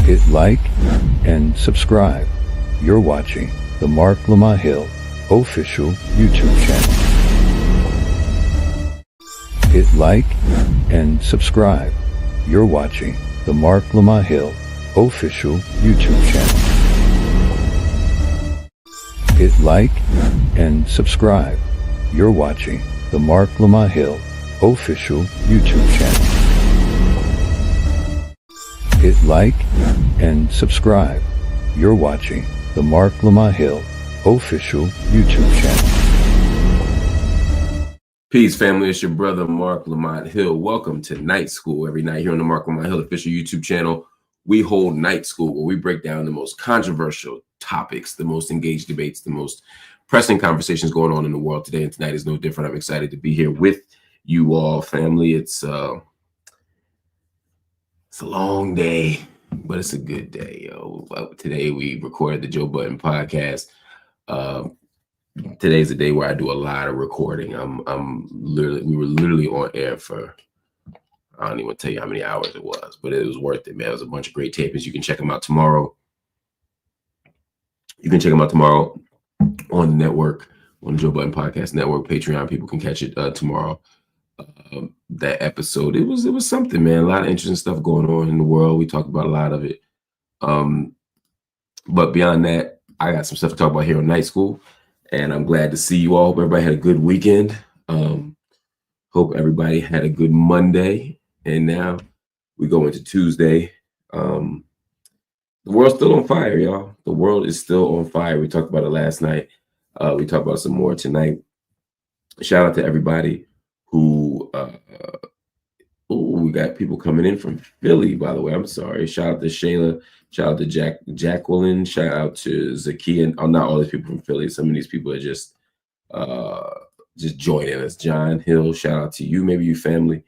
Hit like and subscribe. You're watching the Marc Lamont Hill official YouTube channel. Hit like and subscribe. You're watching the Marc Lamont Hill official YouTube channel. Hit like and subscribe. You're watching the Marc Lamont Hill official YouTube channel. Hit like and subscribe. You're watching the Marc Lamont Hill official YouTube channel. Peace, family. It's your brother, Marc Lamont Hill. Welcome to Night School. Every night here on the Marc Lamont Hill official YouTube channel, we hold Night School, where we break down the most controversial topics, the most engaged debates, the most pressing conversations going on in the world today. And tonight is no different. I'm excited to be here with you all, family. It's a long day, but it's a good day, yo. Today we recorded the Joe Budden podcast. Today's the day where I do a lot of recording. We were literally on air for, I don't even tell you how many hours it was, but it was worth it, man. It was a bunch of great tapings. You can check them out tomorrow. You can check them out tomorrow on the network, on the Joe Budden Podcast Network, Patreon. People can catch it tomorrow. That episode, it was something, man. A lot of interesting stuff going on in the world. We talked about a lot of it. But beyond that, I got some stuff to talk about here on Night School, and I'm glad to see you all. Hope everybody had a good weekend. Hope everybody had a good Monday. And now we go into Tuesday. The world's still on fire, y'all. The world is still on fire. We talked about it last night. We talked about some more tonight. Shout out to everybody who we got people coming in from Philly, by the way. I'm sorry. Shout out to Shayla. Shout out to Jacqueline. Shout out to Zakia. Not all these people from Philly. Some of these people are just joining us. John Hill, shout out to you. Maybe you family.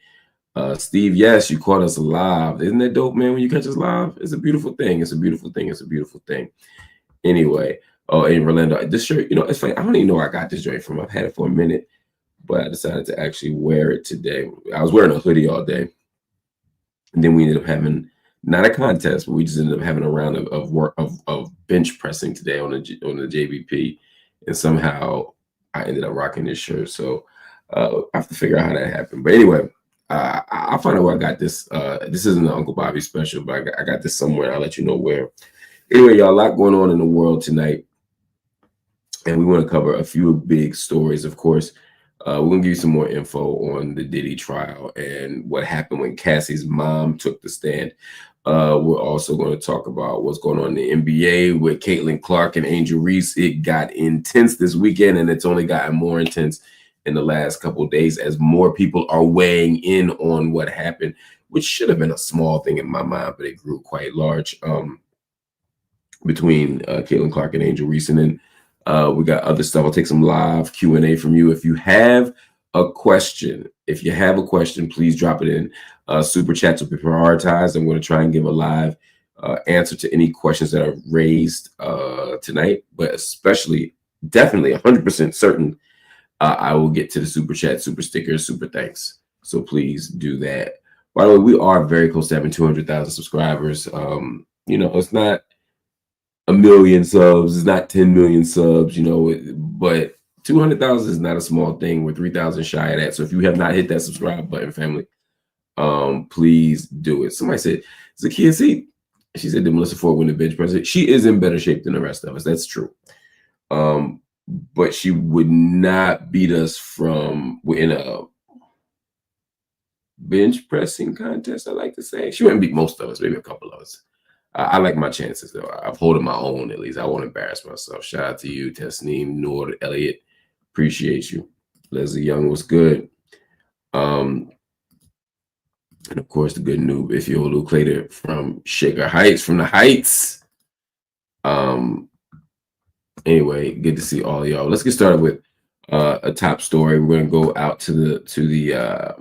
Steve, yes, you caught us live. Isn't that dope, man? When you catch us live, it's a beautiful thing. It's a beautiful thing. It's a beautiful thing. Anyway, and Rolando, this shirt, it's funny. I don't even know where I got this joint from. I've had it for a minute, but I decided to actually wear it today. I was wearing a hoodie all day, and then we ended up having not a contest, but we just ended up having a round of bench pressing today on the JBP, and somehow I ended up rocking this shirt. So I have to figure out how that happened. But anyway, I'll find out where I got this. This isn't an Uncle Bobby special, but I got this somewhere. I'll let you know where. Anyway, y'all, a lot going on in the world tonight, and we want to cover a few big stories. Of course, we're going to give you some more info on the Diddy trial and what happened when Cassie's mom took the stand. We're also going to talk about what's going on in the NBA with Caitlin Clark and Angel Reese. It got intense this weekend, and it's only gotten more intense in the last couple of days as more people are weighing in on what happened, which should have been a small thing in my mind, but it grew quite large between Caitlin Clark and Angel Reese. And then we got other stuff. I'll take some live Q&A from you. If you have a question, please drop it in. Super chats will be prioritized. I'm going to try and give a live answer to any questions that are raised tonight, but definitely 100% certain I will get to the super chat, super stickers, super thanks. So please do that. By the way, we are very close to having 200,000 subscribers. It's not a million subs, it's not 10 million subs, but 200,000 is not a small thing. We're 3,000 shy of that. So if you have not hit that subscribe button, family, please do it. Somebody said, Zakia, see, she said, did Melissa Ford win the bench press? She is in better shape than the rest of us. That's true. But she would not beat us in a bench pressing contest, I like to say. She wouldn't beat most of us, maybe a couple of us. I like my chances, though. I've holding my own, at least. I won't embarrass myself. Shout out to you, Tasneem, Noor, Elliott. Appreciate you. Leslie Young was good. And, of course, the good noob, Ifeolu Clater from Shaker Heights, from the Heights. Anyway, good to see all of y'all. Let's get started with a top story. We're going to go out to the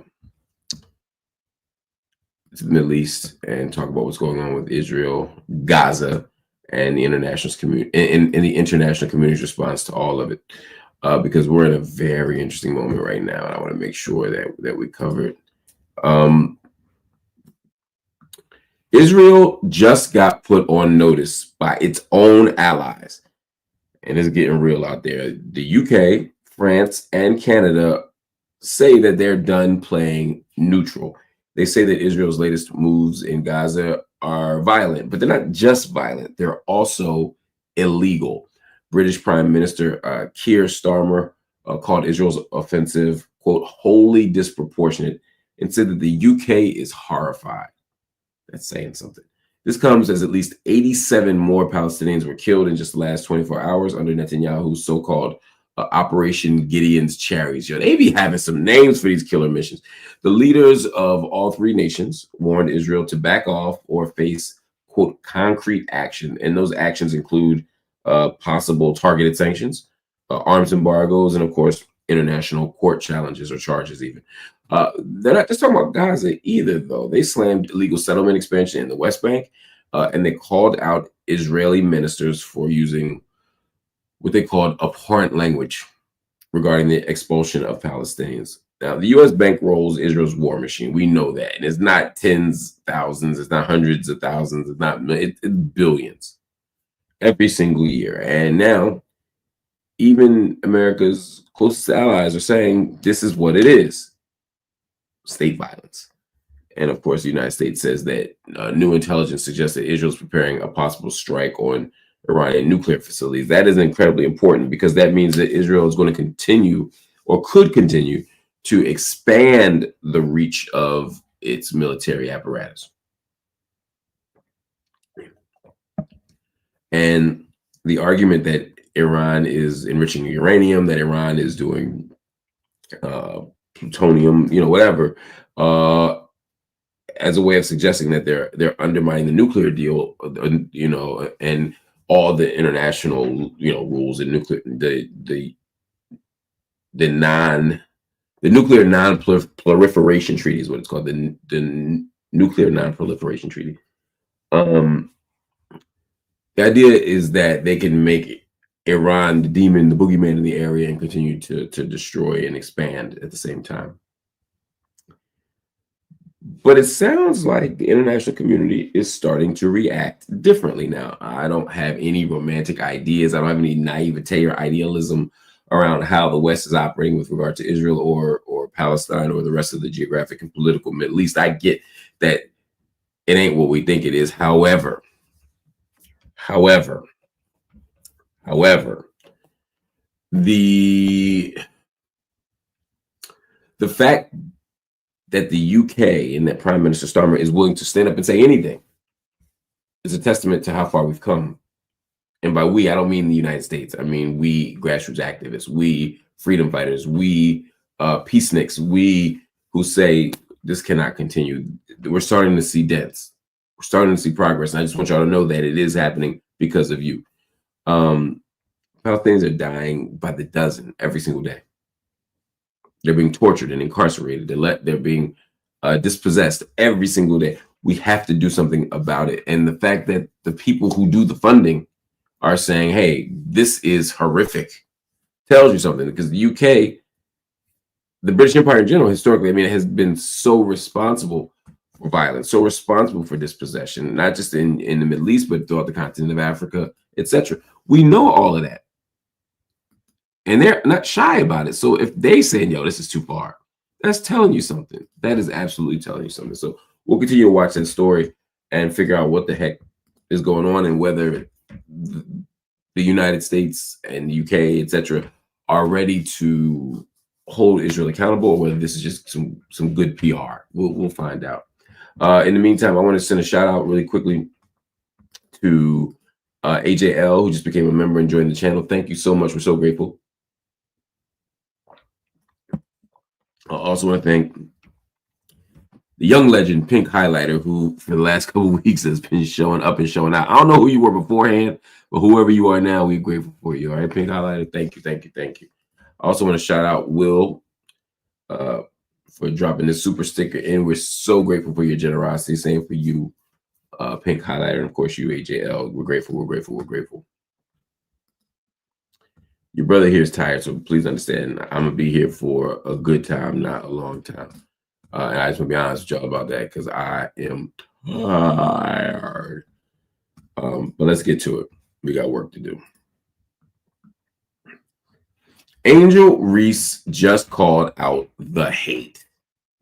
Middle East and talk about what's going on with Israel, Gaza, and the international community and the international community's response to all of it. Because we're in a very interesting moment right now, and I want to make sure that we cover it. Israel just got put on notice by its own allies, and it's getting real out there. The UK, France, and Canada say that they're done playing neutral. They say that Israel's latest moves in Gaza are violent, but they're not just violent, they're also illegal. British Prime Minister Keir Starmer called Israel's offensive, quote, wholly disproportionate, and said that the UK is horrified. That's saying something. This comes as at least 87 more Palestinians were killed in just the last 24 hours under Netanyahu's so-called Operation Gideon's Chariots. They be having some names for these killer missions. The leaders of all three nations warned Israel to back off or face, quote, concrete action. And those actions include possible targeted sanctions, arms embargoes, and of course, international court challenges or charges even. They're not just talking about Gaza either, though. They slammed illegal settlement expansion in the West Bank, and they called out Israeli ministers for using what they called abhorrent language regarding the expulsion of Palestinians. Now, the U.S. bankrolls Israel's war machine. We know that. And it's not tens, thousands, it's not hundreds of thousands, it's billions every single year. And now, even America's closest allies are saying this is what it is. State violence. And of course, the United States says that new intelligence suggests that Israel is preparing a possible strike on Iranian nuclear facilities. That is incredibly important because that means that Israel is going to continue or could continue to expand the reach of its military apparatus. And the argument that Iran is enriching uranium, that Iran is doing plutonium, whatever, as a way of suggesting that they're undermining the nuclear deal, and all the international, rules and nuclear, the nuclear non-proliferation treaty is what it's called, the nuclear non-proliferation treaty. The idea is that they can make Iran the demon, the boogeyman in the area, and continue to destroy and expand at the same time. But it sounds like the international community is starting to react differently now. I don't have any romantic ideas. I don't have any naivete or idealism around how the West is operating with regard to Israel or Palestine or the rest of the geographic and political Middle East. I get that it ain't what we think it is. However, the fact that the UK and that Prime Minister Starmer is willing to stand up and say anything is a testament to how far we've come. And by we, I don't mean the United States. I mean we grassroots activists, we freedom fighters, we peaceniks, we who say this cannot continue. We're starting to see dents. We're starting to see progress. And I just want y'all to know that it is happening because of you. Palestinians are dying by the dozen every single day. They're being tortured and incarcerated. They're being dispossessed every single day. We have to do something about it. And the fact that the people who do the funding are saying, hey, this is horrific, tells you something. Because the UK, the British Empire in general, historically, it has been so responsible for violence, so responsible for dispossession, not just in the Middle East, but throughout the continent of Africa, etc. We know all of that. And they're not shy about it. So if they say, yo, this is too far, that's telling you something. That is absolutely telling you something. So we'll continue to watch that story and figure out what the heck is going on and whether the United States and the UK, etc., are ready to hold Israel accountable, or whether this is just some good PR. We'll find out. In the meantime, I want to send a shout out really quickly to AJL, who just became a member and joined the channel. Thank you so much. We're so grateful. I also want to thank the young legend Pink Highlighter, who for the last couple of weeks has been showing up and showing out. I don't know who you were beforehand, but whoever you are now, we're grateful for you. All right, Pink Highlighter, thank you, thank you, thank you. I also want to shout out Will for dropping this super sticker in. We're so grateful for your generosity. Same for you, Pink Highlighter, and of course you, AJL. We're grateful, we're grateful, we're grateful. Your brother here is tired, so please understand I'm going to be here for a good time, not a long time. And I just want to be honest with y'all about that because I am tired. But let's get to it. We got work to do. Angel Reese just called out the hate.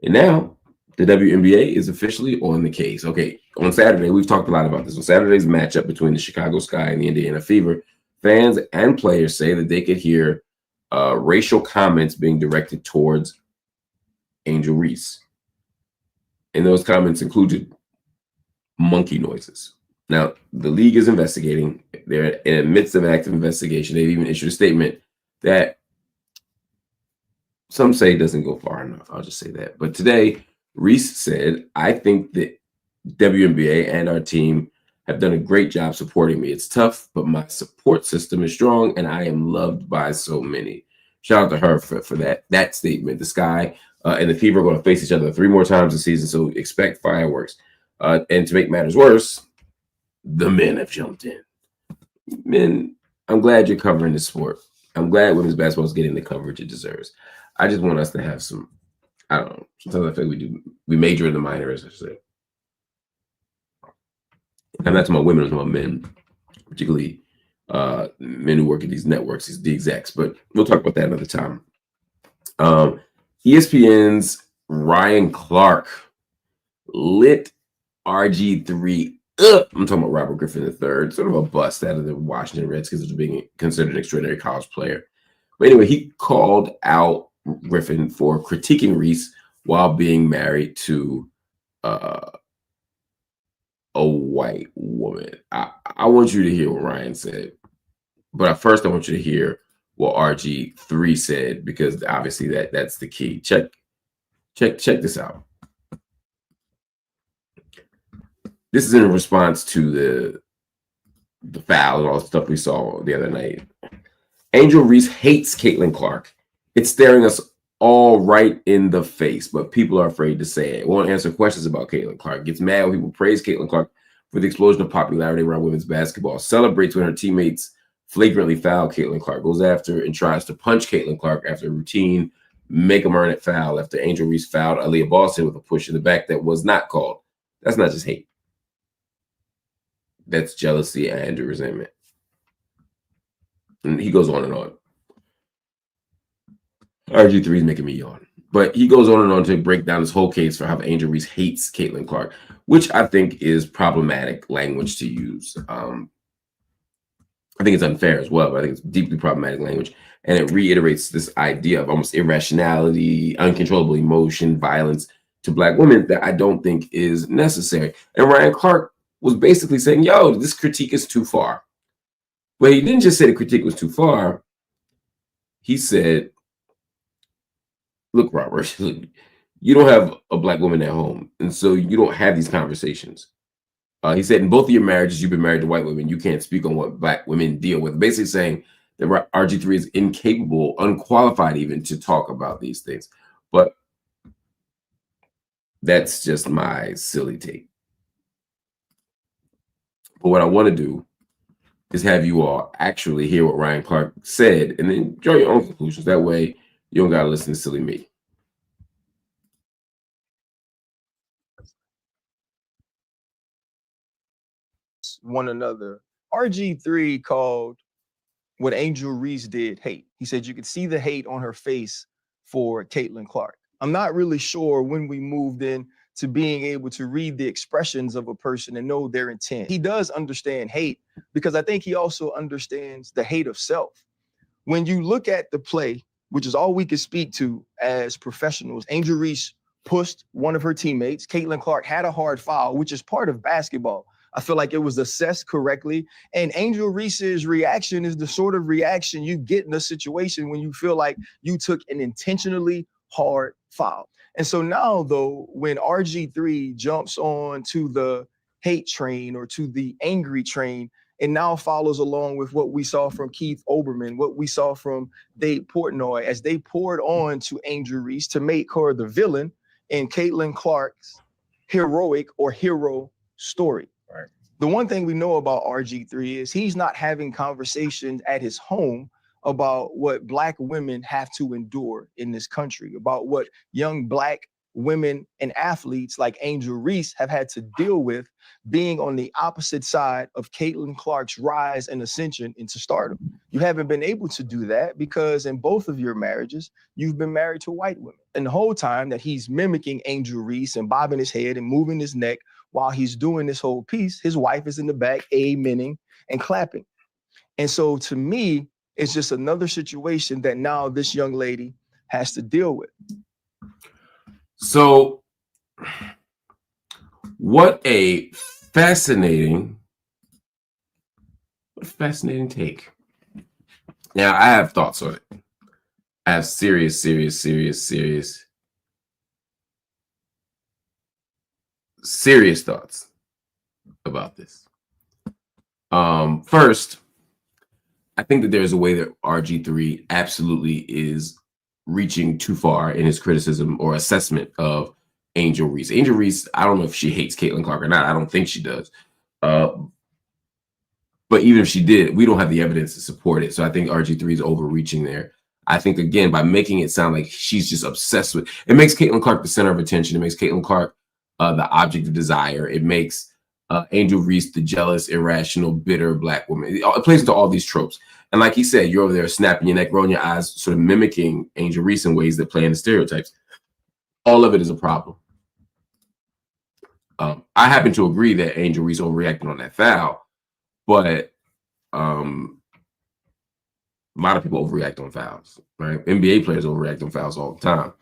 And now the WNBA is officially on the case. Okay, on Saturday, we've talked a lot about this. On Saturday's matchup between the Chicago Sky and the Indiana Fever, fans and players say that they could hear racial comments being directed towards Angel Reese. And those comments included monkey noises. Now, the league is investigating. They're in the midst of an active investigation. They've even issued a statement that some say doesn't go far enough. I'll just say that. But today, Reese said, I think that WNBA and our team have done a great job supporting me. It's tough, but my support system is strong, and I am loved by so many. Shout out to her for that statement. The Sky and the Fever are going to face each other 3 more times this season, so expect fireworks. And to make matters worse, the men have jumped in. Men, I'm glad you're covering this sport. I'm glad women's basketball is getting the coverage it deserves. I just want us to have some, I don't know, sometimes I feel like we major in the minor, as I say. And that's my women, it's my men, particularly men who work at these networks, the execs, but we'll talk about that another time. ESPN's Ryan Clark lit RG3 up. I'm talking about Robert Griffin III, sort of a bust out of the Washington Redskins as being considered an extraordinary college player. But anyway, he called out Griffin for critiquing Reese while being married to a white woman. I want you to hear what Ryan said, but first I want you to hear what RG3 said, because obviously that's the key. Check this out. This is in response to the foul and all the stuff we saw the other night. Angel Reese hates Caitlin Clark. It's staring us all right in the face, but people are afraid to say it. Won't answer questions about Caitlin Clark. Gets mad when people praise Caitlin Clark for the explosion of popularity around women's basketball. Celebrates when her teammates flagrantly foul Caitlin Clark. Goes after and tries to punch Caitlin Clark after a routine make them earn it foul after Angel Reese fouled Aaliyah Boston with a push in the back that was not called. That's not just hate. That's jealousy and resentment. And he goes on and on. RG3 is making me yawn. But he goes on and on to break down his whole case for how Angel Reese hates Caitlin Clark, which I think is problematic language to use. I think it's unfair as well, but I think it's deeply problematic language. And it reiterates this idea of almost irrationality, uncontrollable emotion, violence to Black women that I don't think is necessary. And Ryan Clark was basically saying, yo, this critique is too far. But he didn't just say the critique was too far. He said, look, Robert, you don't have a Black woman at home, and so you don't have these conversations. He said, in both of your marriages, you've been married to white women. You can't speak on what Black women deal with. Basically saying that RG3 is incapable, unqualified even, to talk about these things. But that's just my silly take. But what I want to do is have you all actually hear what Ryan Clark said and then draw your own conclusions. That way, you don't got to listen to silly me. One another. RG3 called what Angel Reese did hate. He said you could see the hate on her face for Caitlin Clark. I'm not really sure when we moved in to being able to read the expressions of a person and know their intent. He does understand hate because I think he also understands the hate of self. When you look at the play, which is all we can speak to as professionals, Angel Reese pushed one of her teammates. Caitlin Clark had a hard foul, which is part of basketball. I feel like it was assessed correctly. And Angel Reese's reaction is the sort of reaction you get in a situation when you feel like you took an intentionally hard foul. And so now, though, when RG3 jumps on to the hate train or to the angry train, and now follows along with what we saw from Keith Olbermann, what we saw from Dave Portnoy, as they poured on to Angel Reese to make her the villain in Caitlin Clark's heroic or hero story. Right. The one thing we know about RG3 is he's not having conversations at his home about what Black women have to endure in this country, about what young Black women and athletes like Angel Reese have had to deal with being on the opposite side of Caitlin Clark's rise and ascension into stardom. You haven't been able to do that because in both of your marriages, you've been married to white women. And the whole time that he's mimicking Angel Reese and bobbing his head and moving his neck while he's doing this whole piece, his wife is in the back, amening and clapping. And so to me, it's just another situation that now this young lady has to deal with. So what a fascinating take. Now, I have thoughts on it. I have serious thoughts about this. First, I think that there's a way that RG3 absolutely is reaching too far in his criticism or assessment of Angel Reese. Angel Reese, I don't know if she hates Caitlin Clark or not. I don't think she does. But even if she did, we don't have the evidence to support it. So I think RG3 is overreaching there. I think, again, by making it sound like she's just obsessed with it, makes Caitlin Clark the center of attention. It makes Caitlin Clark the object of desire. It makes Angel Reese the jealous, irrational, bitter Black woman. It plays into all these tropes. And like he said, you're over there snapping your neck, rolling your eyes, sort of mimicking Angel Reese in ways that play into stereotypes. All of it is a problem. I happen to agree that Angel Reese overreacted on that foul, but a lot of people overreact on fouls, right? NBA players overreact on fouls all the time.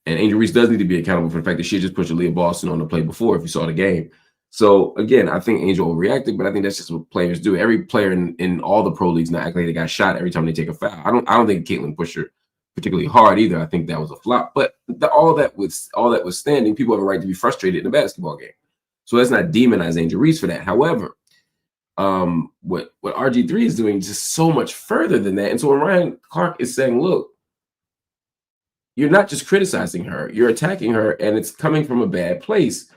And Angel Reese does need to be accountable for the fact that she just pushed Aaliyah Boston on the play before, if you saw the game. So again, I think Angel overreacted, but I think that's just what players do. Every player in all the pro leagues now act like they got shot every time they take a foul. I don't think Caitlin pushed her particularly hard either. I think that was a flop. But all that was standing, people have a right to be frustrated in a basketball game. So let's not demonize Angel Reese for that. However, what RG3 is doing is just so much further than that. And so when Ryan Clark is saying, look, you're not just criticizing her, you're attacking her, and it's coming from a bad place.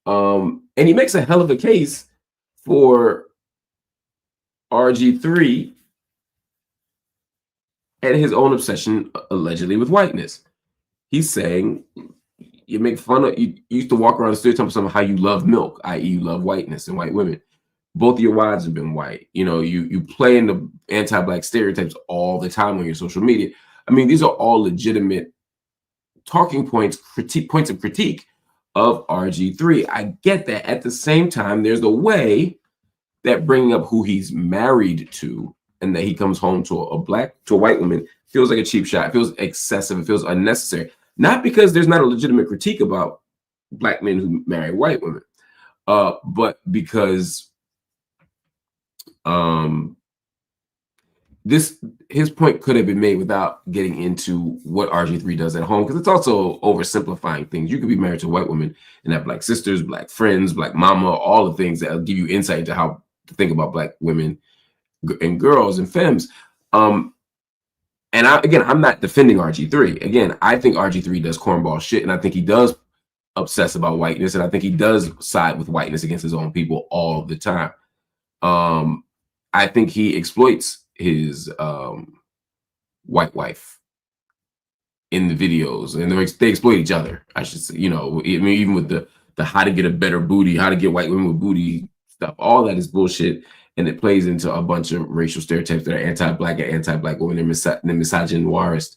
And he makes a hell of a case for RG3 and his own obsession, allegedly, with whiteness. He's saying, you make fun of, you used to walk around the street telling someone how you love milk, i.e. you love whiteness and white women. Both of your wives have been white. You know, you play in the anti-Black stereotypes all the time on your social media. I mean, these are all legitimate talking points, points of critique of RG3. I get that. At the same time, there's a way that bringing up who he's married to and that he comes home to a white woman feels like a cheap shot. It feels excessive. It feels unnecessary. Not because there's not a legitimate critique about Black men who marry white women, but because his point could have been made without getting into what RG3 does at home, because it's also oversimplifying things. You could be married to a white woman and have Black sisters, Black friends, Black mama, all the things that will give you insight into how to think about Black women and girls and femmes. And I'm not defending RG3. Again, I think RG3 does cornball shit, and I think he does obsess about whiteness, and I think he does side with whiteness against his own people all the time. I think he exploits his white wife in the videos, and they exploit each other, I should say. You know, I mean, even with the how to get a better booty, how to get white women with booty stuff, all that is bullshit, and it plays into a bunch of racial stereotypes that are anti-Black and anti-Black women and misogynoirist.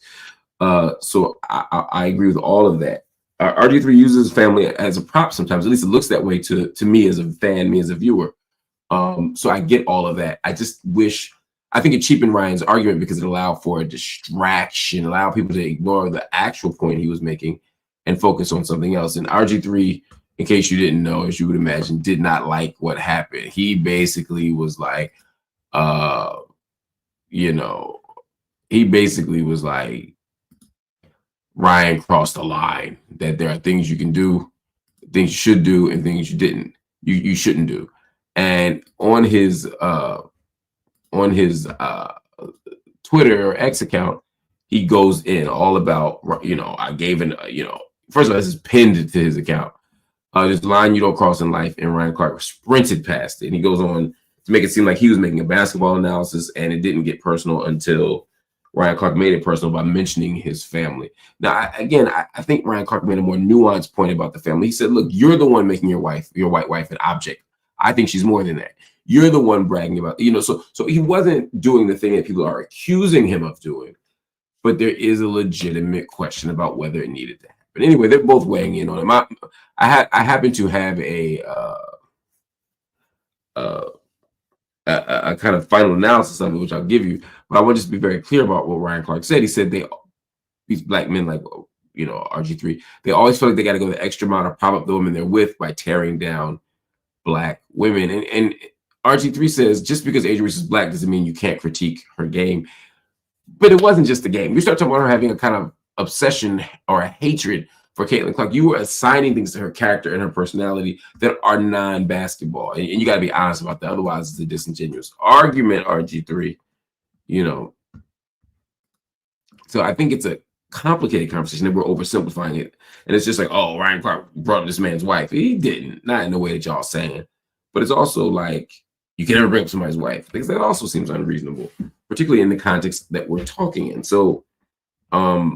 So I agree with all of that. RG3 uses family as a prop sometimes. At least it looks that way to me as a fan, me as a viewer. So I get all of that. I just wish, I think it cheapened Ryan's argument because it allowed for a distraction, allowed people to ignore the actual point he was making and focus on something else. And RG3, in case you didn't know, as you would imagine, did not like what happened. He basically was like, Ryan crossed the line, that there are things you can do, things you should do, and things you didn't, you shouldn't do. And on his Twitter or X account, he goes in all about, I gave first of all, this is pinned to his account. This line you don't cross in life, and Ryan Clark sprinted past it. And he goes on to make it seem like he was making a basketball analysis, and it didn't get personal until Ryan Clark made it personal by mentioning his family. Now, I think Ryan Clark made a more nuanced point about the family. He said, look, you're the one making your white wife, an object. I think she's more than that. You're the one bragging about, so he wasn't doing the thing that people are accusing him of doing, but there is a legitimate question about whether it needed to happen. Anyway, they're both weighing in on him. I happen to have a kind of final analysis of it, which I'll give you, but I want to just be very clear about what Ryan Clark said. He said these black men, like, RG3, they always feel like they got to go the extra mile to prop up the women they're with by tearing down black women. And RG3 says, just because Angel Reese is black doesn't mean you can't critique her game. But it wasn't just the game. You start talking about her having a kind of obsession or a hatred for Caitlin Clark. You were assigning things to her character and her personality that are non-basketball. And you got to be honest about that. Otherwise, it's a disingenuous argument, RG3. So I think it's a complicated conversation that we're oversimplifying it. And it's just like, oh, Ryan Clark brought up this man's wife. He didn't. Not in the way that y'all saying. But it's also like, you can never bring up somebody's wife, because that also seems unreasonable, particularly in the context that we're talking in. So I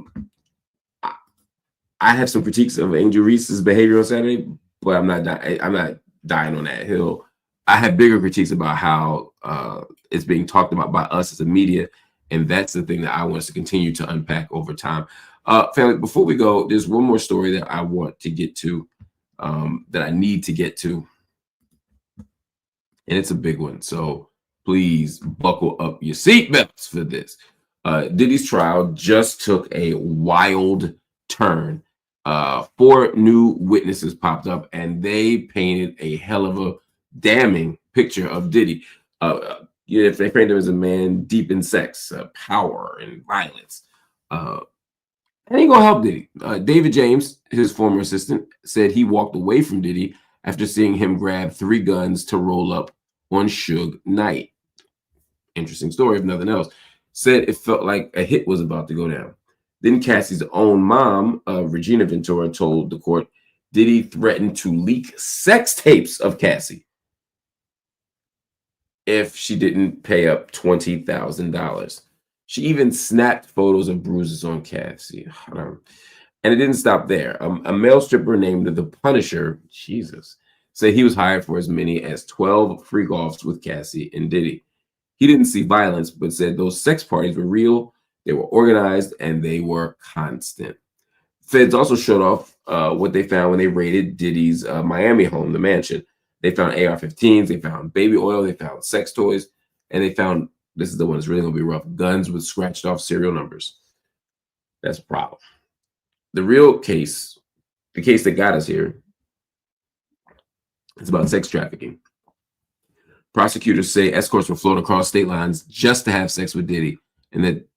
have some critiques of Angel Reese's behavior on Saturday, but I'm not dying on that hill. I have bigger critiques about how it's being talked about by us as a media, and that's the thing that I want us to continue to unpack over time. Family, before we go, there's one more story that I want to get to, that I need to get to. And it's a big one, so please buckle up your seatbelts for this. Diddy's trial just took a wild turn. 4 new witnesses popped up, and they painted a hell of a damning picture of Diddy. If they framed him as a man deep in sex, power, and violence. It ain't gonna help Diddy. David James, his former assistant, said he walked away from Diddy after seeing him grab 3 guns to roll up on Suge Knight. Interesting story, if nothing else. Said it felt like a hit was about to go down. Then Cassie's own mom, Regina Ventura, told the court Diddy threatened to leak sex tapes of Cassie if she didn't pay up $20,000. She even snapped photos of bruises on Cassie. And it didn't stop there. A male stripper named the Punisher, Jesus, said he was hired for as many as 12 free golfs with Cassie and Diddy. He didn't see violence, but said those sex parties were real, they were organized, and they were constant. Feds also showed off what they found when they raided Diddy's Miami home, the mansion. They found AR-15s, they found baby oil, they found sex toys, and they found, this is the one that's really going to be rough, guns with scratched off serial numbers. That's a problem. The real case, the case that got us here, it's about sex trafficking. Prosecutors say escorts were flown across state lines just to have sex with Diddy. And that,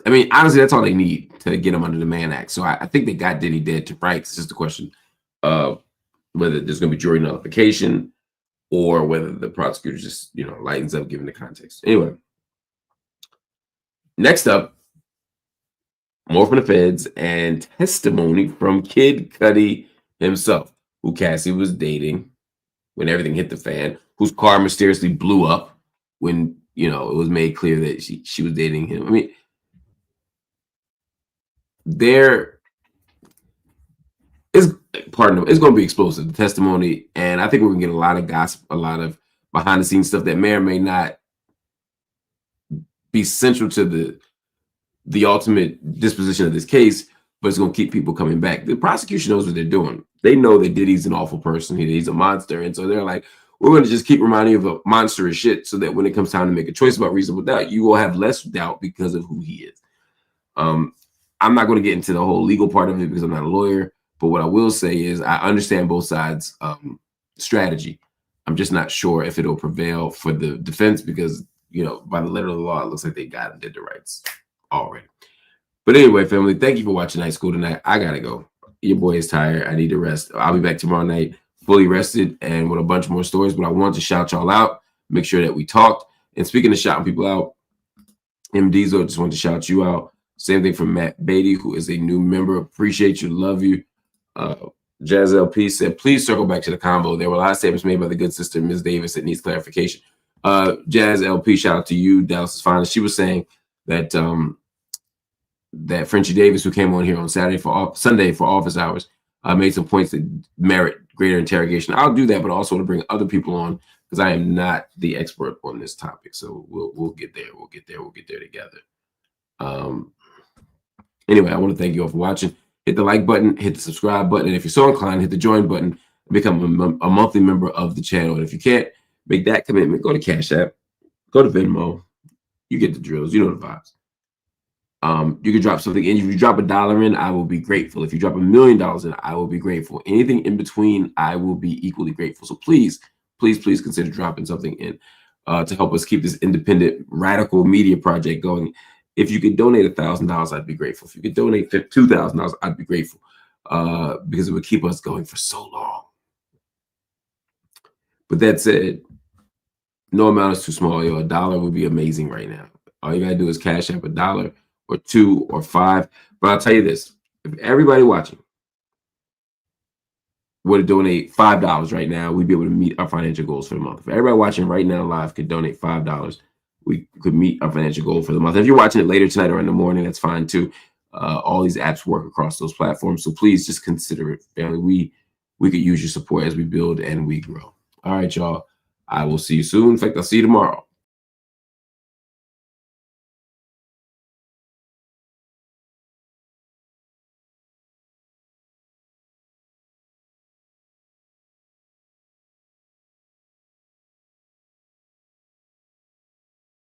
I mean, honestly, that's all they need to get him under the Mann Act. So I think they got Diddy dead to rights. It's just a question of whether there's going to be jury nullification or whether the prosecutor just, lightens up given the context. Anyway, next up, more from the feds and testimony from Kid Cudi himself, who Cassie was dating when everything hit the fan, whose car mysteriously blew up when, it was made clear that she was dating him. I mean, it's going to be explosive, the testimony, and I think we're going to get a lot of gossip, a lot of behind the scenes stuff that may or may not be central to the ultimate disposition of this case, but it's going to keep people coming back. The prosecution knows what they're doing. They know that Diddy's an awful person. He's a monster. And so they're like, we're going to just keep reminding you of a monstrous shit so that when it comes time to make a choice about reasonable doubt, you will have less doubt because of who he is. I'm not going to get into the whole legal part of it because I'm not a lawyer. But what I will say is I understand both sides' strategy. I'm just not sure if it'll prevail for the defense because, by the letter of the law, it looks like they got him dead to rights already. But anyway, family, thank you for watching Night School tonight. I got to go. Your boy is tired. I need to rest. I'll be back tomorrow night fully rested and with a bunch more stories. But I want to shout y'all out, make sure that we talked. And speaking of shouting people out, M. Diesel, just want to shout you out. Same thing from Matt Beatty, who is a new member. Appreciate you. Love you. Jazz LP said, please circle back to the combo. There were a lot of statements made by the good sister, Ms. Davis, that needs clarification. Jazz LP, shout out to you, Dallas' finest. She was saying that that Frenchie Davis, who came on here on Sunday for office hours, made some points that merit greater interrogation. I'll do that, but also to bring other people on because I am not the expert on this topic. So we'll get there. We'll get there together. Anyway, I want to thank you all for watching. Hit the like button, hit the subscribe button, and if you're so inclined, hit the join button. Become a monthly member of the channel. And if you can't make that commitment, go to Cash App, go to Venmo. You get the drills. You know the vibes. You can drop something in. If you drop $1 in, I will be grateful. If you drop $1 million in, I will be grateful. Anything in between, I will be equally grateful. So please, please, please consider dropping something in to help us keep this independent, radical media project going. If you could donate $1,000, I'd be grateful. If you could donate $2,000, I'd be grateful because it would keep us going for so long. But that said, no amount is too small. Yo, $1 would be amazing right now. All you gotta do is Cash App $1 or $2 or $5. But I'll tell you this: if everybody watching were to donate $5 right now, we'd be able to meet our financial goals for the month. If everybody watching right now live could donate $5, we could meet our financial goal for the month. If you're watching it later tonight or in the morning, that's fine too. All these apps work across those platforms, so please just consider it, family. We could use your support as we build and we grow. All right, y'all. I will see you soon. In fact, I'll see you tomorrow.